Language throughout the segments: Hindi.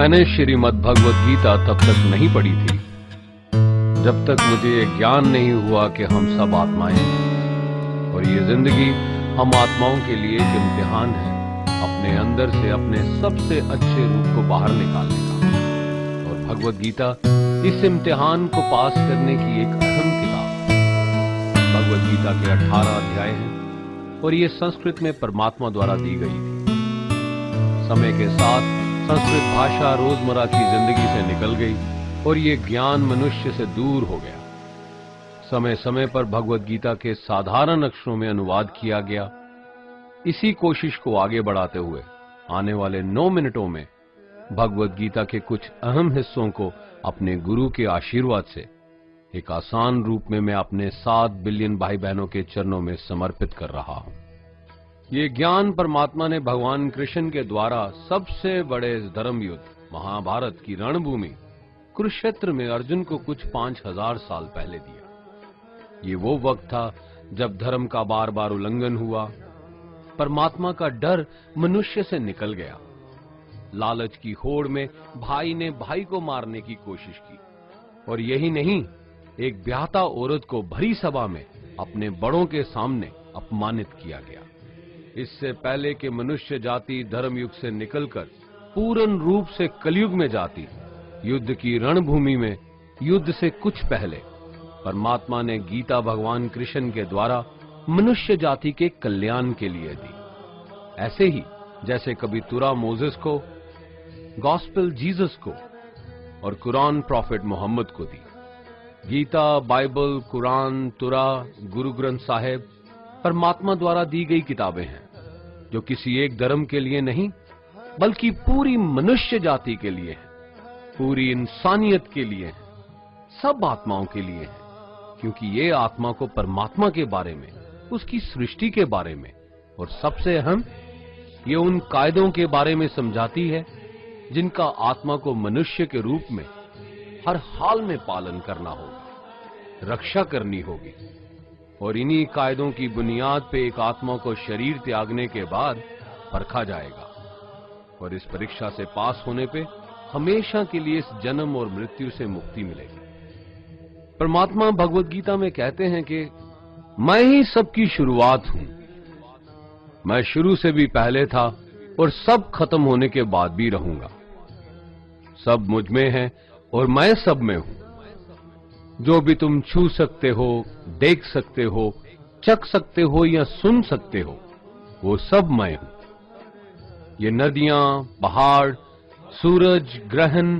मैंने श्रीमद् भगवद गीता तब तक नहीं पढ़ी थी जब तक मुझे ये ज्ञान नहीं हुआ कि हम सब आत्माएं हैं और ये जिंदगी हम आत्माओं के लिए एक इम्तिहान है अपने अंदर से अपने सबसे अच्छे रूप को बाहर निकालने का। और भगवद गीता इस इम्तिहान को पास करने की एक अहम किताब है। भगवद गीता के 18 अध्याय हैं और ये संस्कृत में परमात्मा द्वारा दी गई थी। समय के साथ संस्कृत भाषा रोजमर्रा की जिंदगी से निकल गई और ये ज्ञान मनुष्य से दूर हो गया। समय समय पर भगवद गीता के साधारण अक्षरों में अनुवाद किया गया। इसी कोशिश को आगे बढ़ाते हुए आने वाले 9 मिनटों में भगवद गीता के कुछ अहम हिस्सों को अपने गुरु के आशीर्वाद से एक आसान रूप में मैं अपने 7 बिलियन भाई बहनों के चरणों में समर्पित कर रहा हूं। ये ज्ञान परमात्मा ने भगवान कृष्ण के द्वारा सबसे बड़े धर्म युद्ध महाभारत की रणभूमि कुरुक्षेत्र में अर्जुन को कुछ 5000 साल पहले दिया। ये वो वक्त था जब धर्म का बार बार उल्लंघन हुआ, परमात्मा का डर मनुष्य से निकल गया। लालच की होड़ में भाई ने भाई को मारने की कोशिश की और यही नहीं, एक ब्याहता औरत को भरी सभा में अपने बड़ों के सामने अपमानित किया गया। इससे पहले कि मनुष्य जाति धर्म युग से निकलकर पूर्ण रूप से कलयुग में जाती, युद्ध की रणभूमि में युद्ध से कुछ पहले परमात्मा ने गीता भगवान कृष्ण के द्वारा मनुष्य जाति के कल्याण के लिए दी। ऐसे ही जैसे कभी तुरा मोसेस को, गॉस्पेल जीसस को और कुरान प्रॉफिट मोहम्मद को दी। गीता, बाइबल, कुरान, तुरा, गुरु ग्रंथ साहिब परमात्मा द्वारा दी गई किताबें हैं जो किसी एक धर्म के लिए नहीं बल्कि पूरी मनुष्य जाति के लिए है, पूरी इंसानियत के लिए है, सब आत्माओं के लिए है। क्योंकि ये आत्मा को परमात्मा के बारे में, उसकी सृष्टि के बारे में और सबसे अहम ये उन कायदों के बारे में समझाती है जिनका आत्मा को मनुष्य के रूप में हर हाल में पालन करना होगा, रक्षा करनी होगी। और इन्हीं कायदों की बुनियाद पे एक आत्मा को शरीर त्यागने के बाद परखा जाएगा और इस परीक्षा से पास होने पे हमेशा के लिए इस जन्म और मृत्यु से मुक्ति मिलेगी। परमात्मा भगवद गीता में कहते हैं कि मैं ही सबकी शुरुआत हूं, मैं शुरू से भी पहले था और सब खत्म होने के बाद भी रहूंगा। सब मुझ में है और मैं सब में हूं। जो भी तुम छू सकते हो, देख सकते हो, चख सकते हो या सुन सकते हो, वो सब मैं हूं। ये नदियां, पहाड़, सूरज, ग्रहण,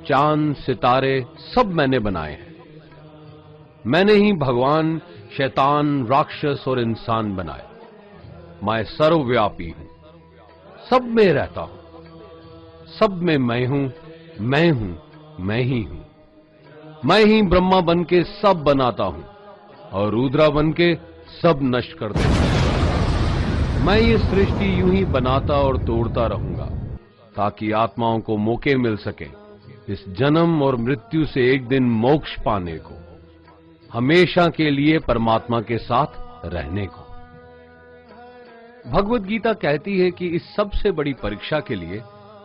चांद, सितारे सब मैंने बनाए हैं। मैंने ही भगवान, शैतान, राक्षस और इंसान बनाए। मैं सर्वव्यापी हूं, सब में रहता हूं, सब में मैं हूं, मैं ही हूं। मैं ही ब्रह्मा बन के सब बनाता हूं और रुद्रा बन के सब नष्ट कर देता हूं। मैं ये सृष्टि यूं ही बनाता और तोड़ता रहूंगा ताकि आत्माओं को मौके मिल सके इस जन्म और मृत्यु से एक दिन मोक्ष पाने को, हमेशा के लिए परमात्मा के साथ रहने को। भगवद गीता कहती है कि इस सबसे बड़ी परीक्षा के लिए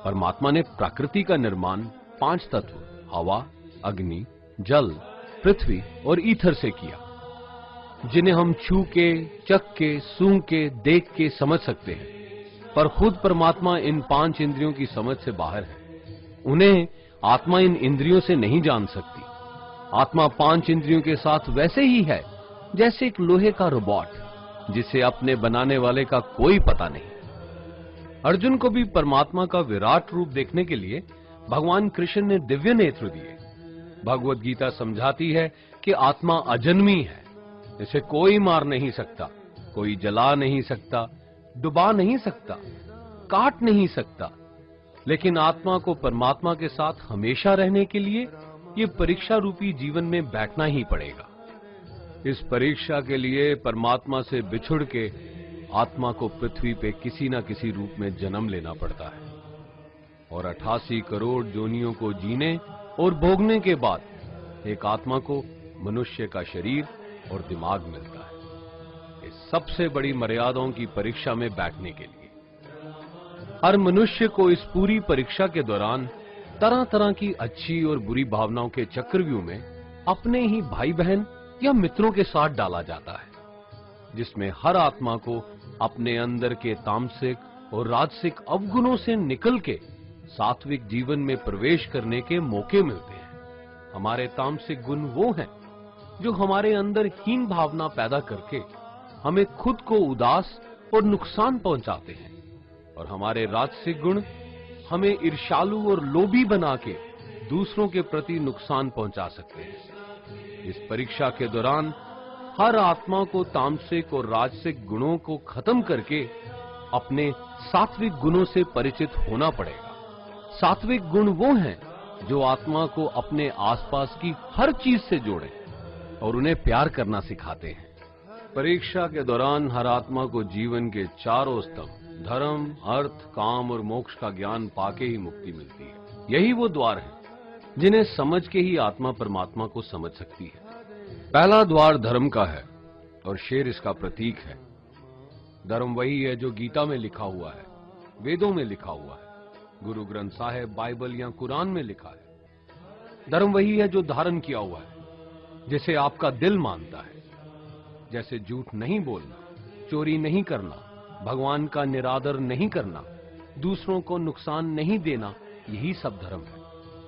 परमात्मा ने प्रकृति का निर्माण 5 तत्व हवा, अग्नि, जल, पृथ्वी और ईथर से किया, जिन्हें हम छू के, चख के, सूंघ के, देख के समझ सकते हैं। पर खुद परमात्मा इन 5 इंद्रियों की समझ से बाहर है। उन्हें आत्मा इन इंद्रियों से नहीं जान सकती। आत्मा 5 इंद्रियों के साथ वैसे ही है जैसे एक लोहे का रोबोट जिसे अपने बनाने वाले का कोई पता नहीं। अर्जुन को भी परमात्मा का विराट रूप देखने के लिए भगवान कृष्ण ने दिव्य नेत्र दिए। भगवद गीता समझाती है कि आत्मा अजन्मी है, इसे कोई मार नहीं सकता, कोई जला नहीं सकता, डुबा नहीं सकता, काट नहीं सकता। लेकिन आत्मा को परमात्मा के साथ हमेशा रहने के लिए ये परीक्षा रूपी जीवन में बैठना ही पड़ेगा। इस परीक्षा के लिए परमात्मा से बिछुड़ के आत्मा को पृथ्वी पे किसी न किसी रूप में जन्म लेना पड़ता है और 88 करोड़ योनियों को जीने और भोगने के बाद एक आत्मा को मनुष्य का शरीर और दिमाग मिलता है इस सबसे बड़ी मर्यादाओं की परीक्षा में बैठने के लिए। हर मनुष्य को इस पूरी परीक्षा के दौरान तरह तरह की अच्छी और बुरी भावनाओं के चक्रव्यूह में अपने ही भाई बहन या मित्रों के साथ डाला जाता है, जिसमें हर आत्मा को अपने अंदर के तामसिक और राजसिक अवगुणों से निकल के सात्विक जीवन में प्रवेश करने के मौके मिलते हैं। हमारे तामसिक गुण वो हैं जो हमारे अंदर हीन भावना पैदा करके हमें खुद को उदास और नुकसान पहुंचाते हैं, और हमारे राजसिक गुण हमें ईर्ष्यालु और लोभी बना के दूसरों के प्रति नुकसान पहुंचा सकते हैं। इस परीक्षा के दौरान हर आत्मा को तामसिक और राजसिक गुणों को खत्म करके अपने सात्विक गुणों से परिचित होना पड़ेगा। सात्विक गुण वो हैं जो आत्मा को अपने आसपास की हर चीज से जोड़ें और उन्हें प्यार करना सिखाते हैं। परीक्षा के दौरान हर आत्मा को जीवन के चारों स्तंभ धर्म, अर्थ, काम और मोक्ष का ज्ञान पाके ही मुक्ति मिलती है। यही वो द्वार हैं जिन्हें समझ के ही आत्मा परमात्मा को समझ सकती है। पहला द्वार धर्म का है और शेर इसका प्रतीक है। धर्म वही है जो गीता में लिखा हुआ है, वेदों में लिखा हुआ है, गुरु ग्रंथ साहिब, बाइबल या कुरान में लिखा है। धर्म वही है जो धारण किया हुआ है, जिसे आपका दिल मानता है, जैसे झूठ नहीं बोलना, चोरी नहीं करना, भगवान का निरादर नहीं करना, दूसरों को नुकसान नहीं देना, यही सब धर्म है।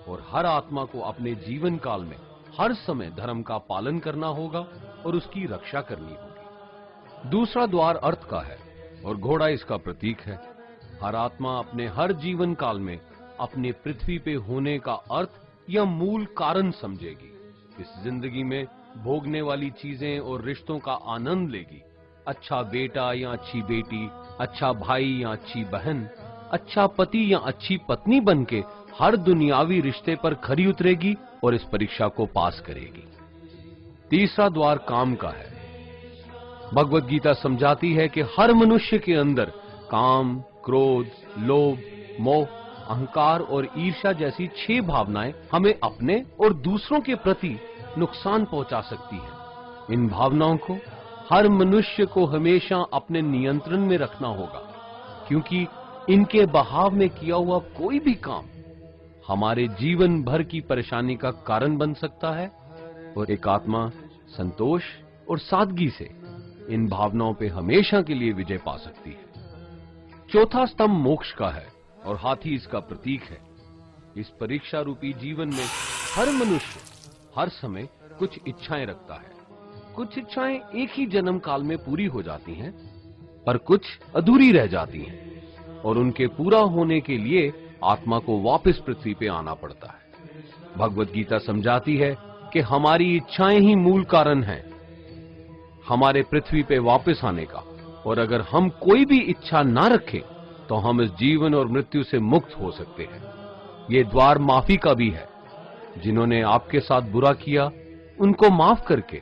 और हर आत्मा को अपने जीवन काल में हर समय धर्म का पालन करना होगा और उसकी रक्षा करनी होगी। दूसरा द्वार अर्थ का है और घोड़ा इसका प्रतीक है। हर आत्मा अपने हर जीवन काल में अपने पृथ्वी पे होने का अर्थ या मूल कारण समझेगी। इस जिंदगी में भोगने वाली चीजें और रिश्तों का आनंद लेगी। अच्छा बेटा या अच्छी बेटी, अच्छा भाई या अच्छी बहन, अच्छा पति या अच्छी पत्नी बनके हर दुनियावी रिश्ते पर खरी उतरेगी और इस परीक्षा को पास करेगी। तीसरा द्वार काम का है। भगवत गीता समझाती है कि हर मनुष्य के अंदर काम, क्रोध, लोभ, मोह, अहंकार और ईर्ष्या जैसी 6 भावनाएं हमें अपने और दूसरों के प्रति नुकसान पहुंचा सकती हैं। इन भावनाओं को हर मनुष्य को हमेशा अपने नियंत्रण में रखना होगा, क्योंकि इनके बहाव में किया हुआ कोई भी काम हमारे जीवन भर की परेशानी का कारण बन सकता है। और एक आत्मा संतोष और सादगी से इन भावनाओं पे हमेशा के लिए विजय पा सकती है। चौथा स्तंभ मोक्ष का है और हाथी इसका प्रतीक है। इस परीक्षा रूपी जीवन में हर मनुष्य हर समय कुछ इच्छाएं रखता है। कुछ इच्छाएं एक ही जन्म काल में पूरी हो जाती हैं, पर कुछ अधूरी रह जाती हैं और उनके पूरा होने के लिए आत्मा को वापस पृथ्वी पे आना पड़ता है। भगवत गीता समझाती है कि हमारी इच्छाएं ही मूल कारण हैं हमारे पृथ्वी पे वापस आने का, और अगर हम कोई भी इच्छा ना रखें तो हम इस जीवन और मृत्यु से मुक्त हो सकते हैं। ये द्वार माफी का भी है। जिन्होंने आपके साथ बुरा किया उनको माफ करके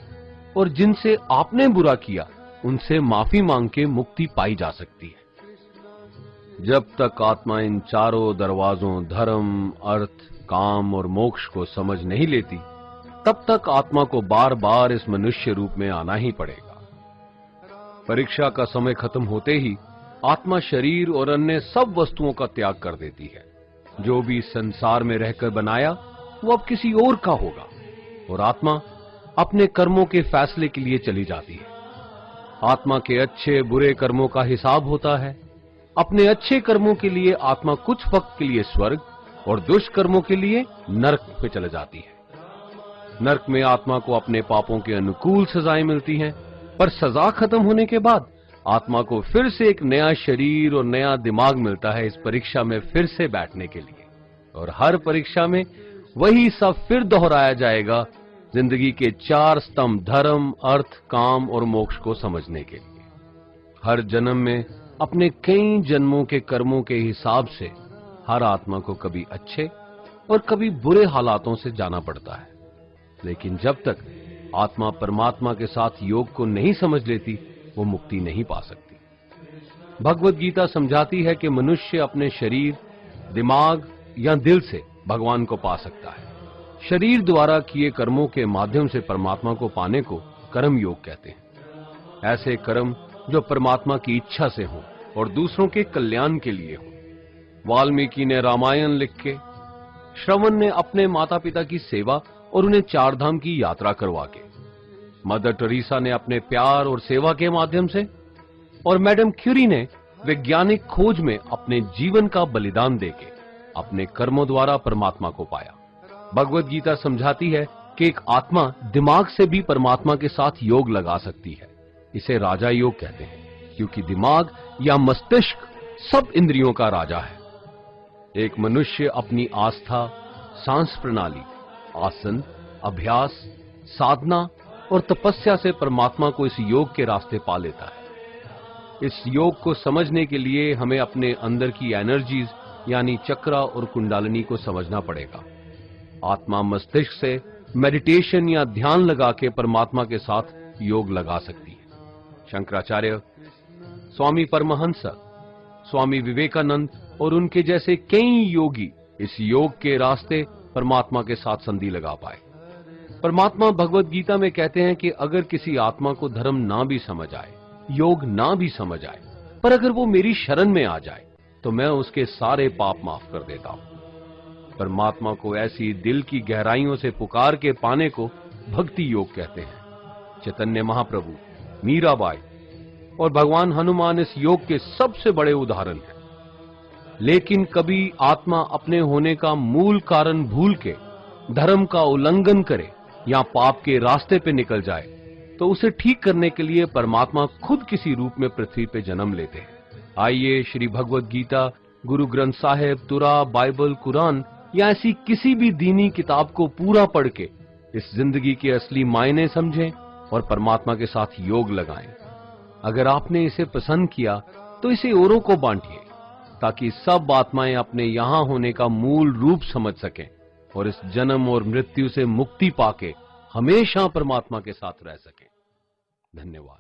और जिनसे आपने बुरा किया उनसे माफी मांग के मुक्ति पाई जा सकती है। जब तक आत्मा इन चारों दरवाजों धर्म, अर्थ, काम और मोक्ष को समझ नहीं लेती, तब तक आत्मा को बार बार इस मनुष्य रूप में आना ही पड़ेगा। परीक्षा का समय खत्म होते ही आत्मा शरीर और अन्य सब वस्तुओं का त्याग कर देती है। जो भी संसार में रहकर बनाया वो अब किसी और का होगा, और आत्मा अपने कर्मों के फैसले के लिए चली जाती है। आत्मा के अच्छे बुरे कर्मों का हिसाब होता है। अपने अच्छे कर्मों के लिए आत्मा कुछ वक्त के लिए स्वर्ग और दुष्कर्मों के लिए नरक में चले जाती है। नरक में आत्मा को अपने पापों के अनुकूल सजाएं मिलती हैं, पर सजा खत्म होने के बाद आत्मा को फिर से एक नया शरीर और नया दिमाग मिलता है इस परीक्षा में फिर से बैठने के लिए। और हर परीक्षा में वही सब फिर दोहराया जाएगा, जिंदगी के 4 स्तंभ धर्म, अर्थ, काम और मोक्ष को समझने के लिए। हर जन्म में अपने कई जन्मों के कर्मों के हिसाब से हर आत्मा को कभी अच्छे और कभी बुरे हालातों से जाना पड़ता है। लेकिन जब तक आत्मा परमात्मा के साथ योग को नहीं समझ लेती, वो मुक्ति नहीं पा सकती। भगवत गीता समझाती है कि मनुष्य अपने शरीर, दिमाग या दिल से भगवान को पा सकता है। शरीर द्वारा किए कर्मों के माध्यम से परमात्मा को पाने को कर्म योग कहते हैं। ऐसे कर्म जो परमात्मा की इच्छा से हों और दूसरों के कल्याण के लिए हों। वाल्मीकि ने रामायण लिख के श्रवण ने अपने माता पिता की सेवा और उन्हें चार धाम की यात्रा करवा के, मदर टेरेसा ने अपने प्यार और सेवा के माध्यम से, और मैडम क्यूरी ने वैज्ञानिक खोज में अपने जीवन का बलिदान देके अपने कर्मों द्वारा परमात्मा को पाया। भगवत गीता समझाती है कि एक आत्मा दिमाग से भी परमात्मा के साथ योग लगा सकती है। इसे राजा योग कहते हैं, क्योंकि दिमाग या मस्तिष्क सब इंद्रियों का राजा है। एक मनुष्य अपनी आस्था, सांस प्रणाली, आसन, अभ्यास, साधना और तपस्या से परमात्मा को इस योग के रास्ते पा लेता है। इस योग को समझने के लिए हमें अपने अंदर की एनर्जीज यानी चक्रा और कुंडलिनी को समझना पड़ेगा। आत्मा मस्तिष्क से मेडिटेशन या ध्यान लगा के परमात्मा के साथ योग लगा सकती है। शंकराचार्य, स्वामी परमहंस, स्वामी विवेकानंद और उनके जैसे कई योगी इस योग के रास्ते परमात्मा के साथ संधि लगा पाए। परमात्मा भगवत गीता में कहते हैं कि अगर किसी आत्मा को धर्म ना भी समझ आए, योग ना भी समझ आए, पर अगर वो मेरी शरण में आ जाए तो मैं उसके सारे पाप माफ कर देता हूं। परमात्मा को ऐसी दिल की गहराइयों से पुकार के पाने को भक्ति योग कहते हैं। चैतन्य महाप्रभु, मीराबाई और भगवान हनुमान इस योग के सबसे बड़े उदाहरण हैं। लेकिन कभी आत्मा अपने होने का मूल कारण भूल के धर्म का उल्लंघन करे या पाप के रास्ते पे निकल जाए तो उसे ठीक करने के लिए परमात्मा खुद किसी रूप में पृथ्वी पे जन्म लेते हैं। आइए श्री भगवत गीता, गुरु ग्रंथ साहिब, तुरा, बाइबल, कुरान या ऐसी किसी भी दीनी किताब को पूरा पढ़ के इस जिंदगी के असली मायने समझें और परमात्मा के साथ योग लगाएं। अगर आपने इसे पसंद किया तो इसे औरों को बांटिए, ताकि सब आत्माएं अपने यहां होने का मूल रूप समझ सकें और इस जन्म और मृत्यु से मुक्ति पाके हमेशा परमात्मा के साथ रह सकें। धन्यवाद।